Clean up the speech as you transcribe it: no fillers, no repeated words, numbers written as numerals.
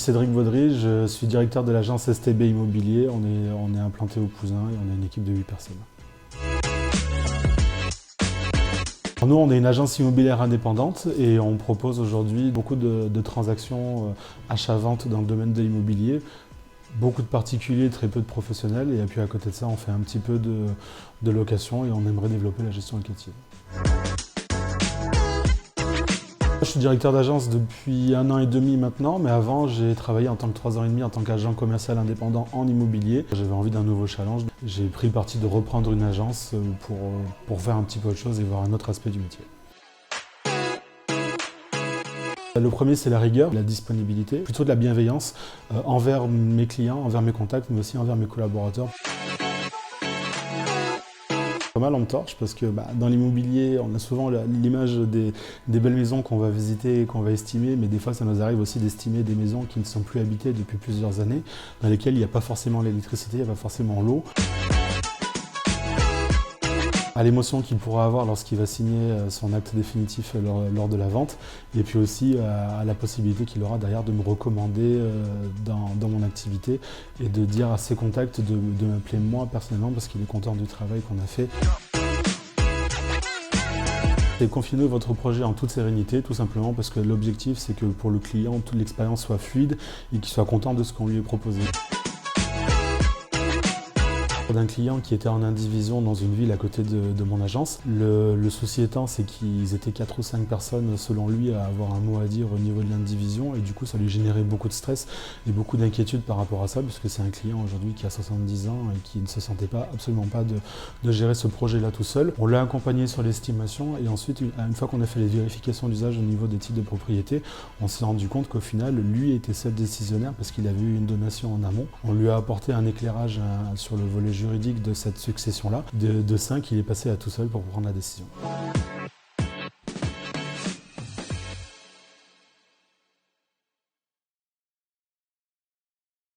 Cédric Vaudry, je suis directeur de l'agence STB Immobilier. On est implanté au Cousin et on a une équipe de 8 personnes. Nous, on est une agence immobilière indépendante et on propose aujourd'hui beaucoup de transactions achat-vente dans le domaine de l'immobilier. Beaucoup de particuliers, très peu de professionnels, et puis à côté de ça, on fait un petit peu de location et on aimerait développer la gestion locative. Je suis directeur d'agence depuis 1 an et demi maintenant, mais avant j'ai travaillé en tant que 3 ans et demi en tant qu'agent commercial indépendant en immobilier. J'avais envie d'un nouveau challenge. J'ai pris le parti de reprendre une agence pour faire un petit peu autre chose et voir un autre aspect du métier. Le premier, c'est la rigueur, la disponibilité, plutôt de la bienveillance envers mes clients, envers mes contacts, mais aussi envers mes collaborateurs. Pas mal on me torche parce que dans l'immobilier, on a souvent l'image des belles maisons qu'on va visiter et qu'on va estimer, mais des fois ça nous arrive aussi d'estimer des maisons qui ne sont plus habitées depuis plusieurs années, dans lesquelles il n'y a pas forcément l'électricité, il n'y a pas forcément l'eau. À l'émotion qu'il pourra avoir lorsqu'il va signer son acte définitif lors de la vente, et puis aussi à la possibilité qu'il aura derrière de me recommander dans mon activité et de dire à ses contacts de m'appeler moi personnellement parce qu'il est content du travail qu'on a fait. Et confiez-nous votre projet en toute sérénité, tout simplement parce que l'objectif c'est que pour le client, toute l'expérience soit fluide et qu'il soit content de ce qu'on lui ait proposé. D'un client qui était en indivision dans une ville à côté de mon agence. Le souci étant, c'est qu'ils étaient 4 ou 5 personnes, selon lui, à avoir un mot à dire au niveau de l'indivision, et du coup ça lui générait beaucoup de stress et beaucoup d'inquiétude par rapport à ça, puisque c'est un client aujourd'hui qui a 70 ans et qui ne se sentait absolument pas de gérer ce projet-là tout seul. On l'a accompagné sur l'estimation, et ensuite, une fois qu'on a fait les vérifications d'usage au niveau des titres de propriété, on s'est rendu compte qu'au final, lui était seul décisionnaire parce qu'il avait eu une donation en amont. On lui a apporté un éclairage sur le volet juridique de cette succession-là. De 5, il est passé à tout seul pour prendre la décision.